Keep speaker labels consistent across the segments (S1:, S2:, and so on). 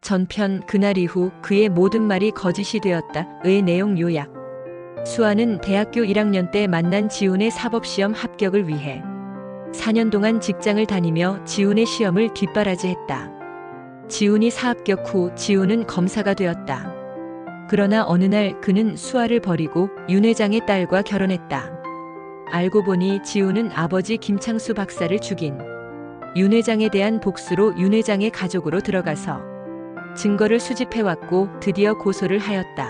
S1: 전편 그날 이후 그의 모든 말이 거짓이 되었다의 내용 요약. 수아는 대학교 1학년 때 만난 지훈의 사법시험 합격을 위해 4년 동안 직장을 다니며 지훈의 시험을 뒷바라지했다. 지훈이 사합격 후 지훈은 검사가 되었다. 그러나 어느 날 그는 수아를 버리고 윤 회장의 딸과 결혼했다. 알고 보니 지훈은 아버지 김창수 박사를 죽인 윤 회장에 대한 복수로 윤 회장의 가족으로 들어가서 증거를 수집해왔고 드디어 고소를 하였다.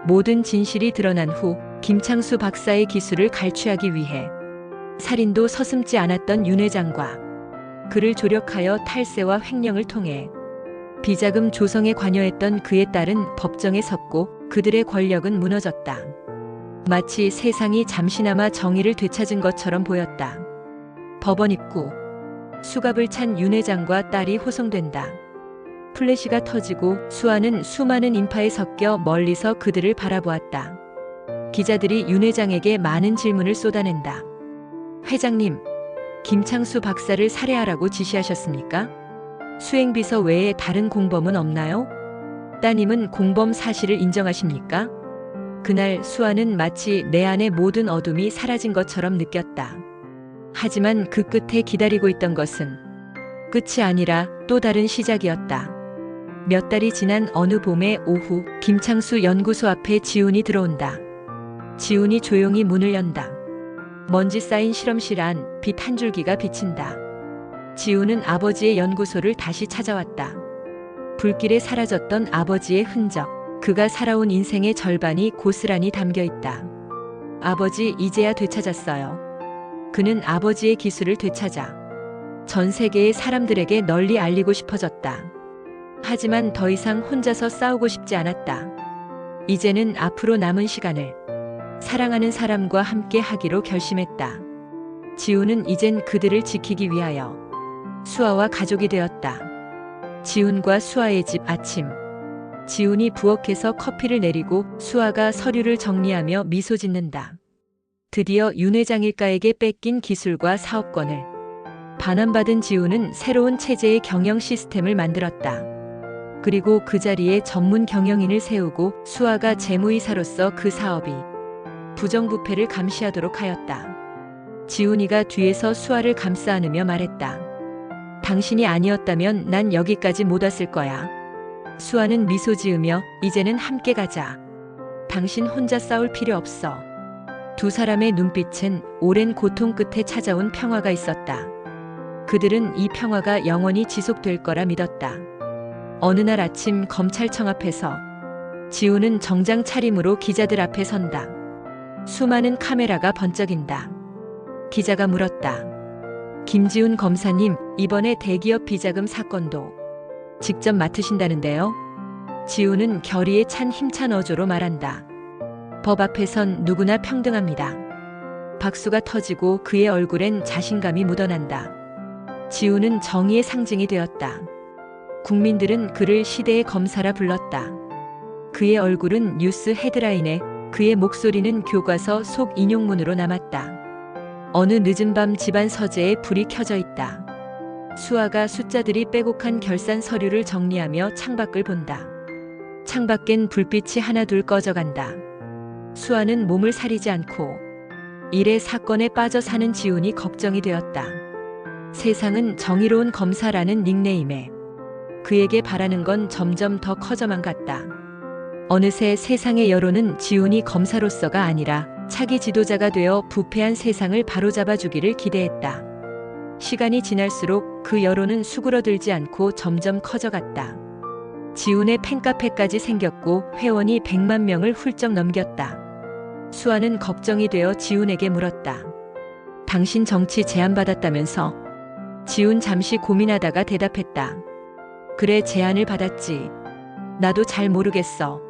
S1: 모든 진실이 드러난 후 김창수 박사의 기술을 갈취하기 위해 살인도 서슴지 않았던 윤 회장과 그를 조력하여 탈세와 횡령을 통해 비자금 조성에 관여했던 그의 딸은 법정에 섰고 그들의 권력은 무너졌다. 마치 세상이 잠시나마 정의를 되찾은 것처럼 보였다. 법원 입구. 수갑을 찬 윤 회장과 딸이 호송된다. 플래시가 터지고 수아는 수많은 인파에 섞여 멀리서 그들을 바라보았다. 기자들이 윤 회장에게 많은 질문을 쏟아낸다. 회장님, 김창수 박사를 살해하라고 지시하셨습니까? 수행비서 외에 다른 공범은 없나요? 따님은 공범 사실을 인정하십니까? 그날 수아는 마치 내 안의 모든 어둠이 사라진 것처럼 느꼈다. 하지만 그 끝에 기다리고 있던 것은 끝이 아니라 또 다른 시작이었다. 몇 달이 지난 어느 봄의 오후, 김창수 연구소 앞에 지훈이 들어온다. 지훈이 조용히 문을 연다. 먼지 쌓인 실험실 안 빛 한 줄기가 비친다. 지훈은 아버지의 연구소를 다시 찾아왔다. 불길에 사라졌던 아버지의 흔적, 그가 살아온 인생의 절반이 고스란히 담겨 있다. 아버지, 이제야 되찾았어요. 그는 아버지의 기술을 되찾아 전 세계의 사람들에게 널리 알리고 싶어졌다. 하지만 더 이상 혼자서 싸우고 싶지 않았다. 이제는 앞으로 남은 시간을 사랑하는 사람과 함께 하기로 결심했다. 지훈은 이젠 그들을 지키기 위하여 수아와 가족이 되었다. 지훈과 수아의 집 아침. 지훈이 부엌에서 커피를 내리고 수아가 서류를 정리하며 미소 짓는다. 드디어 윤 회장 일가에게 뺏긴 기술과 사업권을 반환받은 지훈은 새로운 체제의 경영 시스템을 만들었다. 그리고 그 자리에 전문 경영인을 세우고 수아가 재무이사로서 그 사업이 부정부패를 감시하도록 하였다. 지훈이가 뒤에서 수아를 감싸 안으며 말했다. 당신이 아니었다면 난 여기까지 못 왔을 거야. 수아는 미소 지으며 이제는 함께 가자. 당신 혼자 싸울 필요 없어. 두 사람의 눈빛은 오랜 고통 끝에 찾아온 평화가 있었다. 그들은 이 평화가 영원히 지속될 거라 믿었다. 어느 날 아침 검찰청 앞에서 지훈은 정장 차림으로 기자들 앞에 선다. 수많은 카메라가 번쩍인다. 기자가 물었다. 김지훈 검사님, 이번에 대기업 비자금 사건도 직접 맡으신다는데요? 지훈은 결의에 찬 힘찬 어조로 말한다. 법 앞에선 누구나 평등합니다. 박수가 터지고 그의 얼굴엔 자신감이 묻어난다. 지훈은 정의의 상징이 되었다. 국민들은 그를 시대의 검사라 불렀다. 그의 얼굴은 뉴스 헤드라인에, 그의 목소리는 교과서 속 인용문으로 남았다. 어느 늦은 밤 집안 서재에 불이 켜져 있다. 수아가 숫자들이 빼곡한 결산 서류를 정리하며 창밖을 본다. 창밖엔 불빛이 하나둘 꺼져간다. 수아는 몸을 사리지 않고 일의 사건에 빠져 사는 지훈이 걱정이 되었다. 세상은 정의로운 검사라는 닉네임에 그에게 바라는 건 점점 더 커져만 갔다. 어느새 세상의 여론은 지훈이 검사로서가 아니라 차기 지도자가 되어 부패한 세상을 바로잡아주기를 기대했다. 시간이 지날수록 그 여론은 수그러들지 않고 점점 커져갔다. 지훈의 팬카페까지 생겼고 회원이 100만 명을 훌쩍 넘겼다. 수아는 걱정이 되어 지훈에게 물었다. 당신 정치 제안받았다면서? 지훈 잠시 고민하다가 대답했다. 그래, 제안을 받았지. 나도 잘 모르겠어.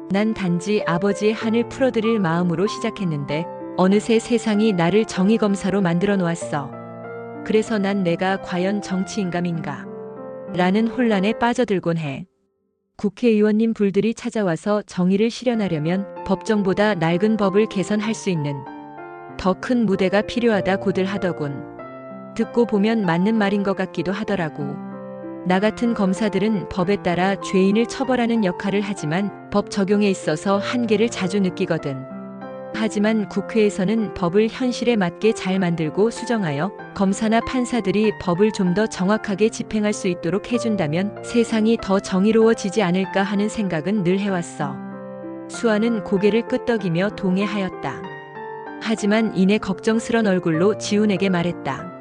S1: 난 단지 아버지의 한을 풀어드릴 마음으로 시작했는데 어느새 세상이 나를 정의검사로 만들어 놓았어. 그래서 난 내가 과연 정치인감인가? 라는 혼란에 빠져들곤 해. 국회의원님 불들이 찾아와서 정의를 실현하려면 법정보다 낡은 법을 개선할 수 있는 더 큰 무대가 필요하다고들 하더군. 듣고 보면 맞는 말인 것 같기도 하더라고. 나 같은 검사들은 법에 따라 죄인을 처벌하는 역할을 하지만 법 적용에 있어서 한계를 자주 느끼거든. 하지만 국회에서는 법을 현실에 맞게 잘 만들고 수정하여 검사나 판사들이 법을 좀 더 정확하게 집행할 수 있도록 해준다면 세상이 더 정의로워지지 않을까 하는 생각은 늘 해왔어. 수아는 고개를 끄덕이며 동의하였다. 하지만 이내 걱정스런 얼굴로 지훈에게 말했다.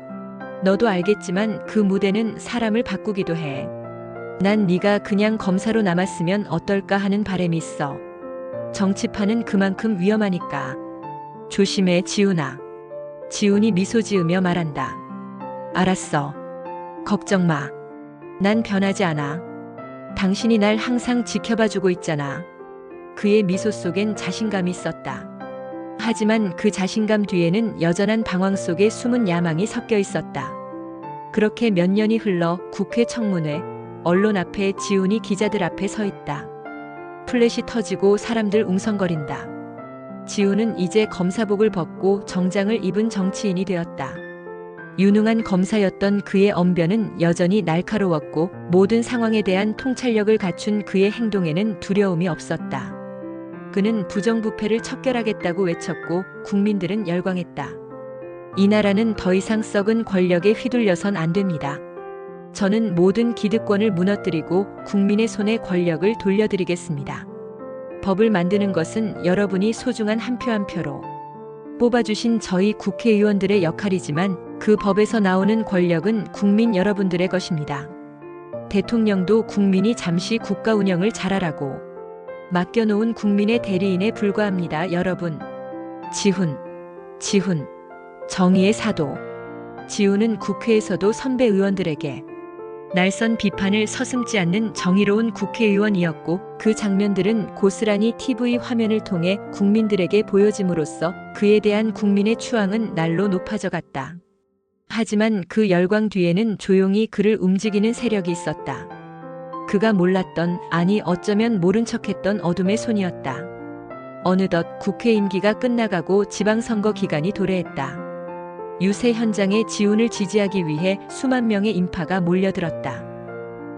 S1: 너도 알겠지만 그 무대는 사람을 바꾸기도 해. 난 네가 그냥 검사로 남았으면 어떨까 하는 바람이 있어. 정치판은 그만큼 위험하니까. 조심해, 지훈아. 지훈이 미소 지으며 말한다. 알았어. 걱정 마. 난 변하지 않아. 당신이 날 항상 지켜봐주고 있잖아. 그의 미소 속엔 자신감이 있었다. 하지만 그 자신감 뒤에는 여전한 방황 속에 숨은 야망이 섞여 있었다. 그렇게 몇 년이 흘러 국회 청문회, 언론 앞에 지훈이 기자들 앞에 서 있다. 플랫이 터지고 사람들 웅성거린다. 지훈은 이제 검사복을 벗고 정장을 입은 정치인이 되었다. 유능한 검사였던 그의 언변은 여전히 날카로웠고 모든 상황에 대한 통찰력을 갖춘 그의 행동에는 두려움이 없었다. 그는 부정부패를 척결하겠다고 외쳤고 국민들은 열광했다. 이 나라는 더 이상 썩은 권력에 휘둘려선 안 됩니다. 저는 모든 기득권을 무너뜨리고 국민의 손에 권력을 돌려드리겠습니다. 법을 만드는 것은 여러분이 소중한 한 표 한 표로 뽑아주신 저희 국회의원들의 역할이지만 그 법에서 나오는 권력은 국민 여러분들의 것입니다. 대통령도 국민이 잠시 국가 운영을 잘하라고 맡겨놓은 국민의 대리인에 불과합니다. 여러분. 지훈. 정의의 사도. 지훈은 국회에서도 선배 의원들에게 날선 비판을 서슴지 않는 정의로운 국회의원이었고 그 장면들은 고스란히 TV 화면을 통해 국민들에게 보여짐으로써 그에 대한 국민의 추앙은 날로 높아져 갔다. 하지만 그 열광 뒤에는 조용히 그를 움직이는 세력이 있었다. 그가 몰랐던, 아니 어쩌면 모른 척했던 어둠의 손이었다. 어느덧 국회 임기가 끝나가고 지방선거 기간이 도래했다. 유세 현장에 지훈을 지지하기 위해 수만 명의 인파가 몰려들었다.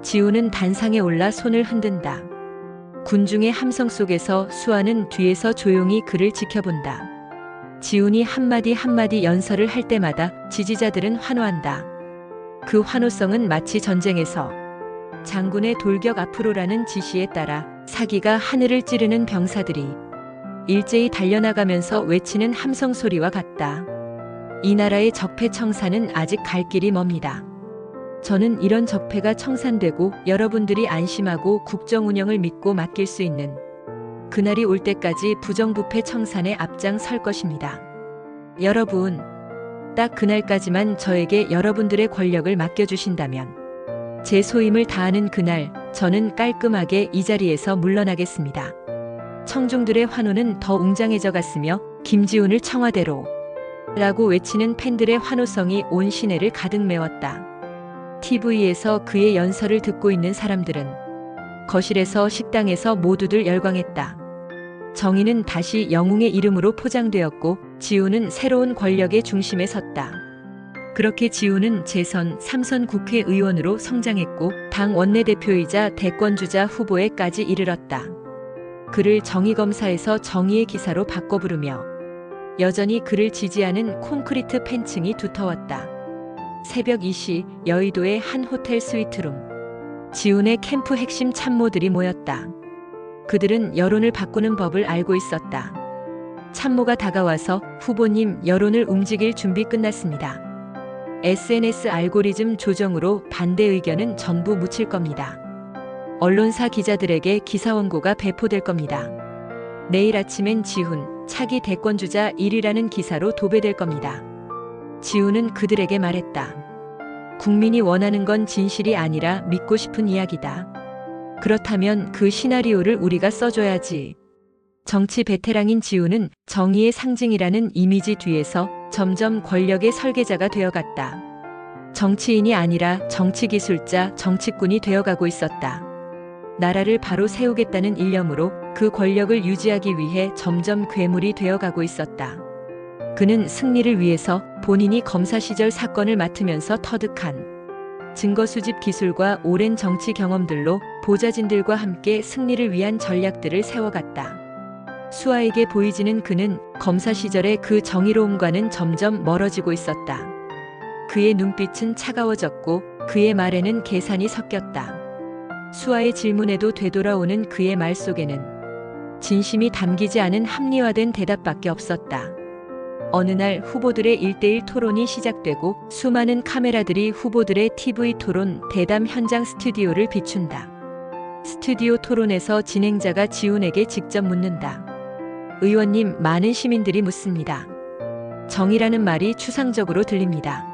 S1: 지훈은 단상에 올라 손을 흔든다. 군중의 함성 속에서 수아는 뒤에서 조용히 그를 지켜본다. 지훈이 한마디 한마디 연설을 할 때마다 지지자들은 환호한다. 그 환호성은 마치 전쟁에서 장군의 돌격 앞으로라는 지시에 따라 사기가 하늘을 찌르는 병사들이 일제히 달려나가면서 외치는 함성 소리와 같다. 이 나라의 적폐 청산은 아직 갈 길이 멉니다. 저는 이런 적폐가 청산되고 여러분들이 안심하고 국정 운영을 믿고 맡길 수 있는 그날이 올 때까지 부정부패 청산에 앞장설 것입니다. 여러분, 딱 그날까지만 저에게 여러분들의 권력을 맡겨주신다면 제 소임을 다하는 그날 저는 깔끔하게 이 자리에서 물러나겠습니다. 청중들의 환호는 더 웅장해져 갔으며 김지훈을 청와대로 라고 외치는 팬들의 환호성이 온 시내를 가득 메웠다. TV에서 그의 연설을 듣고 있는 사람들은 거실에서 식당에서 모두들 열광했다. 정의는 다시 영웅의 이름으로 포장되었고 지훈은 새로운 권력의 중심에 섰다. 그렇게 지훈은 재선 3선 국회의원으로 성장했고 당 원내대표이자 대권주자 후보에까지 이르렀다. 그를 정의검사에서 정의의 기사로 바꿔 부르며 여전히 그를 지지하는 콘크리트 팬층이 두터웠다. 새벽 2시 여의도의 한 호텔 스위트룸. 지훈의 캠프 핵심 참모들이 모였다. 그들은 여론을 바꾸는 법을 알고 있었다. 참모가 다가와서 후보님 여론을 움직일 준비 끝났습니다. SNS 알고리즘 조정으로 반대 의견은 전부 묻힐 겁니다. 언론사 기자들에게 기사 원고가 배포될 겁니다. 내일 아침엔 지훈, 차기 대권주자 1위라는 기사로 도배될 겁니다. 지훈은 그들에게 말했다. 국민이 원하는 건 진실이 아니라 믿고 싶은 이야기다. 그렇다면 그 시나리오를 우리가 써줘야지. 정치 베테랑인 지훈은 정의의 상징이라는 이미지 뒤에서 점점 권력의 설계자가 되어갔다. 정치인이 아니라 정치기술자, 정치꾼이 되어가고 있었다. 나라를 바로 세우겠다는 일념으로 그 권력을 유지하기 위해 점점 괴물이 되어가고 있었다. 그는 승리를 위해서 본인이 검사 시절 사건을 맡으면서 터득한 증거 수집 기술과 오랜 정치 경험들로 보좌진들과 함께 승리를 위한 전략들을 세워갔다. 수아에게 보이지는 그는 검사 시절의 그 정의로움과는 점점 멀어지고 있었다. 그의 눈빛은 차가워졌고 그의 말에는 계산이 섞였다. 수아의 질문에도 되돌아오는 그의 말 속에는 진심이 담기지 않은 합리화된 대답밖에 없었다. 어느 날 후보들의 1대1 토론이 시작되고 수많은 카메라들이 후보들의 TV 토론 대담 현장 스튜디오를 비춘다. 스튜디오 토론에서 진행자가 지훈에게 직접 묻는다. 의원님, 많은 시민들이 묻습니다. 정의라는 말이 추상적으로 들립니다.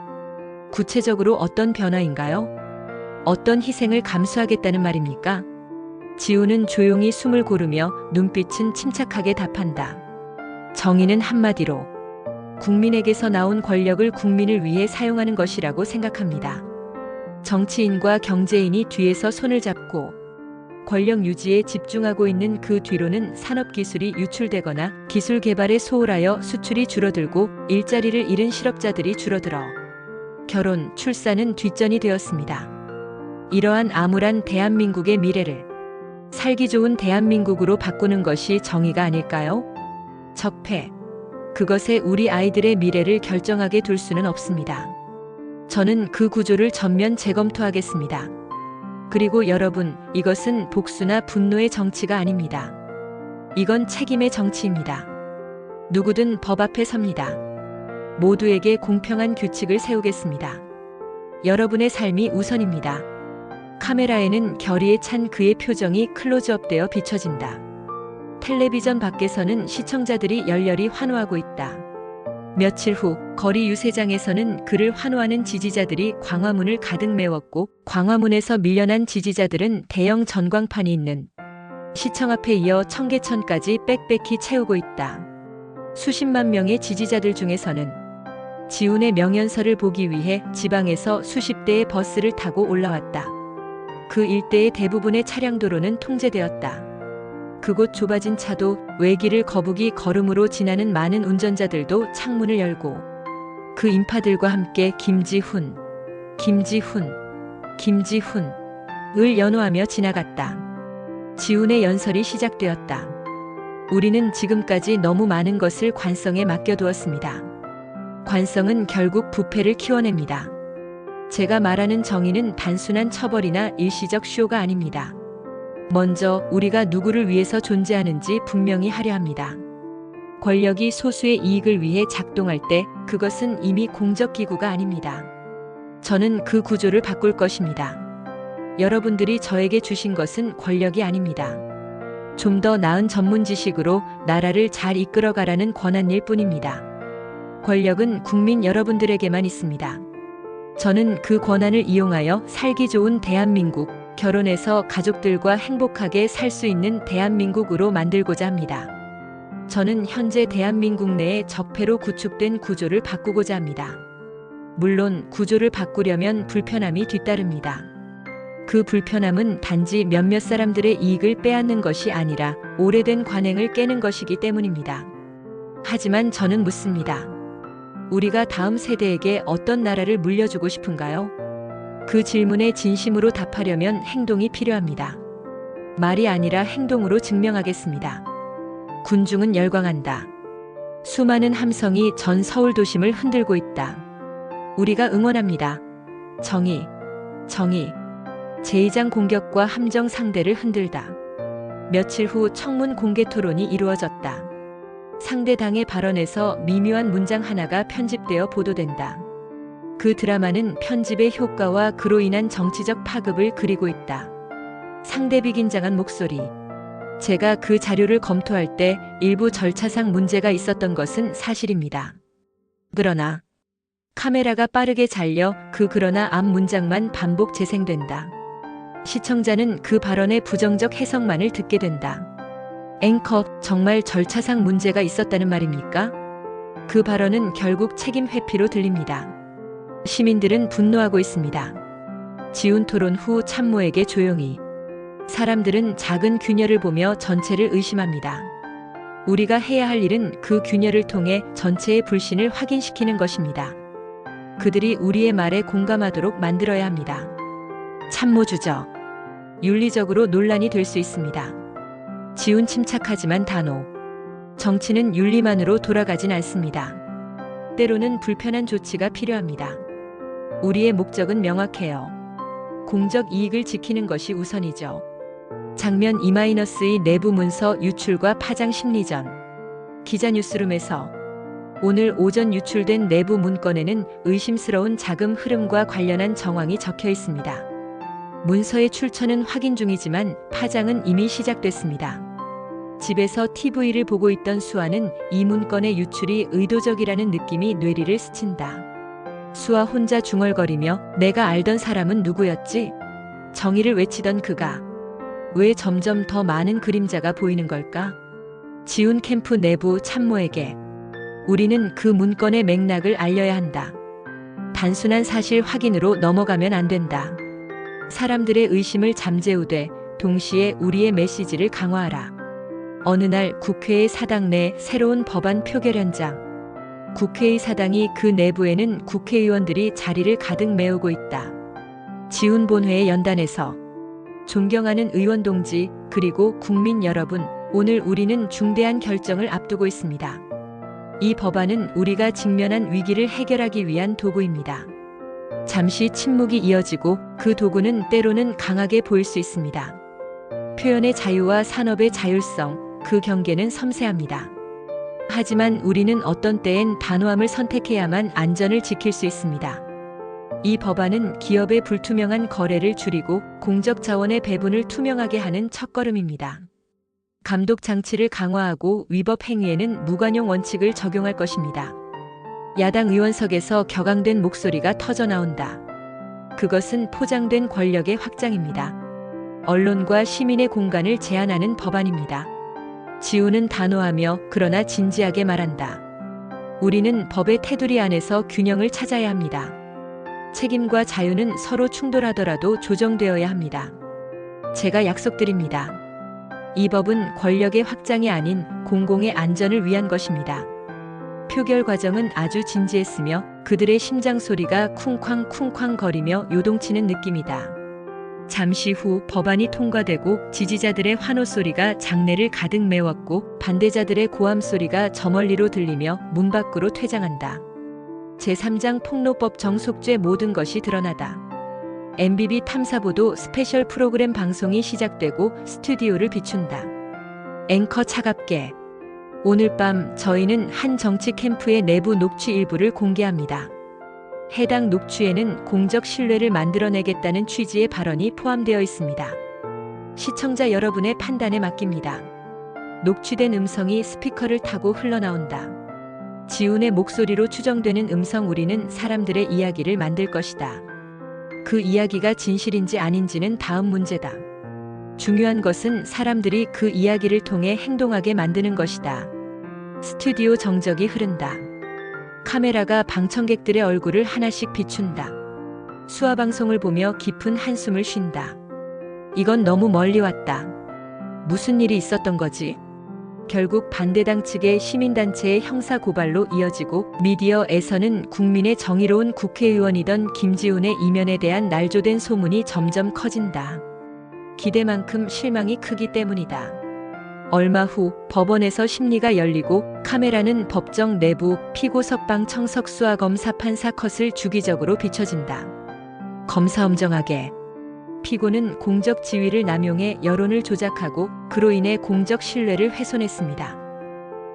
S1: 구체적으로 어떤 변화인가요? 어떤 희생을 감수하겠다는 말입니까? 지훈은 조용히 숨을 고르며 눈빛은 침착하게 답한다. 정의는 한마디로 국민에게서 나온 권력을 국민을 위해 사용하는 것이라고 생각합니다. 정치인과 경제인이 뒤에서 손을 잡고 권력 유지에 집중하고 있는 그 뒤로는 산업기술이 유출되거나 기술 개발에 소홀하여 수출이 줄어들고 일자리를 잃은 실업자들이 줄어들어 결혼, 출산은 뒷전이 되었습니다. 이러한 암울한 대한민국의 미래를 살기 좋은 대한민국으로 바꾸는 것이 정의가 아닐까요? 적폐. 그것에 우리 아이들의 미래를 결정하게 둘 수는 없습니다. 저는 그 구조를 전면 재검토하겠습니다. 그리고 여러분, 이것은 복수나 분노의 정치가 아닙니다. 이건 책임의 정치입니다. 누구든 법 앞에 섭니다. 모두에게 공평한 규칙을 세우겠습니다. 여러분의 삶이 우선입니다. 카메라에는 결의에 찬 그의 표정이 클로즈업되어 비춰진다. 텔레비전 밖에서는 시청자들이 열렬히 환호하고 있다. 며칠 후 거리 유세장에서는 그를 환호하는 지지자들이 광화문을 가득 메웠고 광화문에서 밀려난 지지자들은 대형 전광판이 있는 시청 앞에 이어 청계천까지 빽빽히 채우고 있다. 수십만 명의 지지자들 중에서는 지훈의 명연설을 보기 위해 지방에서 수십 대의 버스를 타고 올라왔다. 그 일대의 대부분의 차량 도로는 통제되었다. 그곳 좁아진 차도 외길을 거북이 걸음으로 지나는 많은 운전자들도 창문을 열고 그 인파들과 함께 김지훈, 김지훈, 김지훈을 연호하며 지나갔다. 지훈의 연설이 시작되었다. 우리는 지금까지 너무 많은 것을 관성에 맡겨두었습니다. 관성은 결국 부패를 키워냅니다. 제가 말하는 정의는 단순한 처벌이나 일시적 쇼가 아닙니다. 먼저 우리가 누구를 위해서 존재하는지 분명히 하려 합니다. 권력이 소수의 이익을 위해 작동할 때 그것은 이미 공적기구가 아닙니다. 저는 그 구조를 바꿀 것입니다. 여러분들이 저에게 주신 것은 권력이 아닙니다. 좀 더 나은 전문 지식으로 나라를 잘 이끌어가라는 권한일 뿐입니다. 권력은 국민 여러분들에게만 있습니다. 저는 그 권한을 이용하여 살기 좋은 대한민국, 결혼해서 가족들과 행복하게 살 수 있는 대한민국으로 만들고자 합니다. 저는 현재 대한민국 내에 적폐로 구축된 구조를 바꾸고자 합니다. 물론 구조를 바꾸려면 불편함이 뒤따릅니다. 그 불편함은 단지 몇몇 사람들의 이익을 빼앗는 것이 아니라 오래된 관행을 깨는 것이기 때문입니다. 하지만 저는 묻습니다. 우리가 다음 세대에게 어떤 나라를 물려주고 싶은가요? 그 질문에 진심으로 답하려면 행동이 필요합니다. 말이 아니라 행동으로 증명하겠습니다. 군중은 열광한다. 수많은 함성이 전 서울 도심을 흔들고 있다. 우리가 응원합니다. 정의, 정의. 제2장 공격과 함정 상대를 흔들다. 며칠 후 청문 공개 토론이 이루어졌다. 상대 당의 발언에서 미묘한 문장 하나가 편집되어 보도된다. 그 드라마는 편집의 효과와 그로 인한 정치적 파급을 그리고 있다. 상대 비긴장한 목소리. 제가 그 자료를 검토할 때 일부 절차상 문제가 있었던 것은 사실입니다. 그러나 카메라가 빠르게 잘려 그러나 앞 문장만 반복 재생된다. 시청자는 그 발언의 부정적 해석만을 듣게 된다. 앵커, 정말 절차상 문제가 있었다는 말입니까? 그 발언은 결국 책임 회피로 들립니다. 시민들은 분노하고 있습니다. 지훈 토론 후 참모에게 조용히. 사람들은 작은 균열을 보며 전체를 의심합니다. 우리가 해야 할 일은 그 균열을 통해 전체의 불신을 확인시키는 것입니다. 그들이 우리의 말에 공감하도록 만들어야 합니다. 참모 주저. 윤리적으로 논란이 될 수 있습니다. 지훈 침착하지만 단호. 정치는 윤리만으로 돌아가진 않습니다. 때로는 불편한 조치가 필요합니다. 우리의 목적은 명확해요. 공적 이익을 지키는 것이 우선이죠. 장면 E-2 내부 문서 유출과 파장 심리전. 기자 뉴스룸에서 오늘 오전 유출된 내부 문건에는 의심스러운 자금 흐름과 관련한 정황이 적혀 있습니다. 문서의 출처는 확인 중이지만 파장은 이미 시작됐습니다. 집에서 TV를 보고 있던 수아는 이 문건의 유출이 의도적이라는 느낌이 뇌리를 스친다. 수아 혼자 중얼거리며 내가 알던 사람은 누구였지? 정의를 외치던 그가 왜 점점 더 많은 그림자가 보이는 걸까? 지훈 캠프 내부 참모에게 우리는 그 문건의 맥락을 알려야 한다. 단순한 사실 확인으로 넘어가면 안 된다. 사람들의 의심을 잠재우되 동시에 우리의 메시지를 강화하라. 어느 날 국회의 사당 내 새로운 법안 표결 현장. 국회의 사당이 그 내부에는 국회의원들이 자리를 가득 메우고 있다. 지훈 본회의 연단에서 존경하는 의원 동지 그리고 국민 여러분, 오늘 우리는 중대한 결정을 앞두고 있습니다. 이 법안은 우리가 직면한 위기를 해결하기 위한 도구입니다. 잠시 침묵이 이어지고 그 도구는 때로는 강하게 보일 수 있습니다. 표현의 자유와 산업의 자율성, 그 경계는 섬세합니다. 하지만 우리는 어떤 때엔 단호함을 선택해야만 안전을 지킬 수 있습니다. 이 법안은 기업의 불투명한 거래를 줄이고 공적 자원의 배분을 투명하게 하는 첫걸음입니다. 감독 장치를 강화하고 위법 행위에는 무관용 원칙을 적용할 것입니다. 야당 의원석에서 격앙된 목소리가 터져나온다. 그것은 포장된 권력의 확장입니다. 언론과 시민의 공간을 제한하는 법안입니다. 지훈은 단호하며 그러나 진지하게 말한다. 우리는 법의 테두리 안에서 균형을 찾아야 합니다. 책임과 자유는 서로 충돌하더라도 조정되어야 합니다. 제가 약속드립니다. 이 법은 권력의 확장이 아닌 공공의 안전을 위한 것입니다. 표결 과정은 아주 진지했으며 그들의 심장 소리가 쿵쾅쿵쾅 거리며 요동치는 느낌이다. 잠시 후 법안이 통과되고 지지자들의 환호 소리가 장내를 가득 메웠고 반대자들의 고함 소리가 저 멀리로 들리며 문 밖으로 퇴장한다. 제3장 폭로법 정속죄 모든 것이 드러나다. MBB 탐사보도 스페셜 프로그램 방송이 시작되고 스튜디오를 비춘다. 앵커 차갑게. 오늘 밤 저희는 한 정치 캠프의 내부 녹취 일부를 공개합니다. 해당 녹취에는 공적 신뢰를 만들어내겠다는 취지의 발언이 포함되어 있습니다. 시청자 여러분의 판단에 맡깁니다. 녹취된 음성이 스피커를 타고 흘러나온다. 지훈의 목소리로 추정되는 음성 우리는 사람들의 이야기를 만들 것이다. 그 이야기가 진실인지 아닌지는 다음 문제다. 중요한 것은 사람들이 그 이야기를 통해 행동하게 만드는 것이다. 스튜디오 정적이 흐른다. 카메라가 방청객들의 얼굴을 하나씩 비춘다. 수화 방송을 보며 깊은 한숨을 쉰다. 이건 너무 멀리 왔다. 무슨 일이 있었던 거지? 결국 반대당 측의 시민단체의 형사고발로 이어지고 미디어에서는 국민의 정의로운 국회의원이던 김지훈의 이면에 대한 날조된 소문이 점점 커진다. 기대만큼 실망이 크기 때문이다. 얼마 후 법원에서 심리가 열리고 카메라는 법정 내부 피고 석방 청석 수아 검사 판사 컷을 주기적으로 비춰진다. 검사 엄정하게. 피고는 공적 지위를 남용해 여론을 조작하고 그로 인해 공적 신뢰를 훼손했습니다.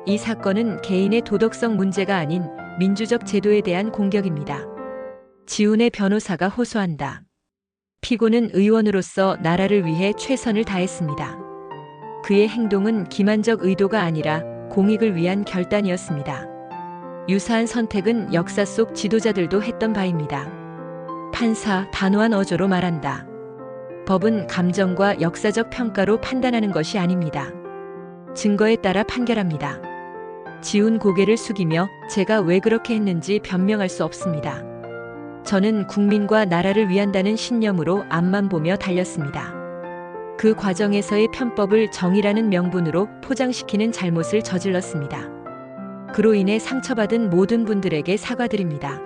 S1: 이 사건은 개인의 도덕성 문제가 아닌 민주적 제도에 대한 공격입니다. 지훈의 변호사가 호소한다. 피고는 의원으로서 나라를 위해 최선을 다했습니다. 그의 행동은 기만적 의도가 아니라 공익을 위한 결단이었습니다. 유사한 선택은 역사 속 지도자들도 했던 바입니다. 판사 단호한 어조로 말한다. 법은 감정과 역사적 평가로 판단하는 것이 아닙니다. 증거에 따라 판결합니다. 지훈 고개를 숙이며 제가 왜 그렇게 했는지 변명할 수 없습니다. 저는 국민과 나라를 위한다는 신념으로 앞만 보며 달렸습니다. 그 과정에서의 편법을 정의라는 명분으로 포장시키는 잘못을 저질렀습니다. 그로 인해 상처받은 모든 분들에게 사과드립니다.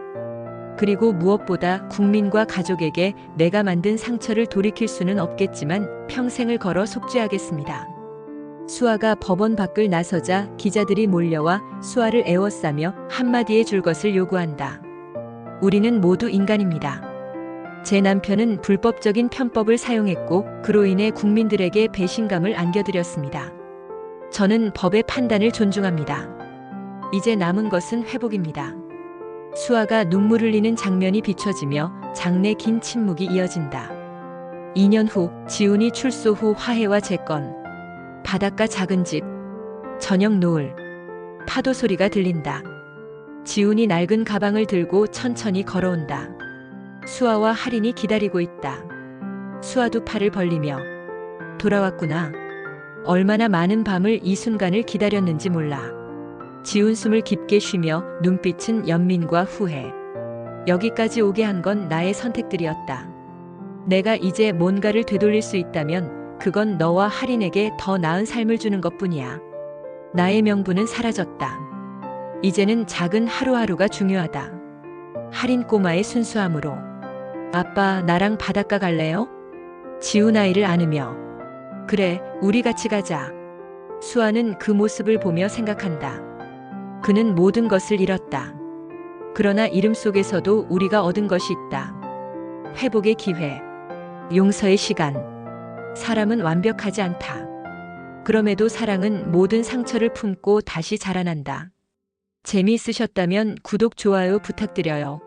S1: 그리고 무엇보다 국민과 가족에게 내가 만든 상처를 돌이킬 수는 없겠지만 평생을 걸어 속죄하겠습니다. 수아가 법원 밖을 나서자 기자들이 몰려와 수아를 에워싸며 한마디에 줄 것을 요구한다. 우리는 모두 인간입니다. 제 남편은 불법적인 편법을 사용했고 그로 인해 국민들에게 배신감을 안겨드렸습니다. 저는 법의 판단을 존중합니다. 이제 남은 것은 회복입니다. 수아가 눈물 흘리는 장면이 비춰지며 장내 긴 침묵이 이어진다. 2년 후 지훈이 출소 후 화해와 재건. 바닷가 작은 집. 저녁 노을. 파도 소리가 들린다. 지훈이 낡은 가방을 들고 천천히 걸어온다. 수아와 할인이 기다리고 있다. 수아도 팔을 벌리며 돌아왔구나. 얼마나 많은 밤을 이 순간을 기다렸는지 몰라. 지훈 숨을 깊게 쉬며 눈빛은 연민과 후회. 여기까지 오게 한 건 나의 선택들이었다. 내가 이제 뭔가를 되돌릴 수 있다면 그건 너와 할인에게 더 나은 삶을 주는 것뿐이야. 나의 명분은 사라졌다. 이제는 작은 하루하루가 중요하다. 할인 꼬마의 순수함으로. 아빠, 나랑 바닷가 갈래요? 지훈 아이를 안으며. 그래, 우리 같이 가자. 수아는 그 모습을 보며 생각한다. 그는 모든 것을 잃었다. 그러나 이름 속에서도 우리가 얻은 것이 있다. 회복의 기회, 용서의 시간. 사람은 완벽하지 않다. 그럼에도 사랑은 모든 상처를 품고 다시 자라난다. 재미있으셨다면 구독, 좋아요 부탁드려요.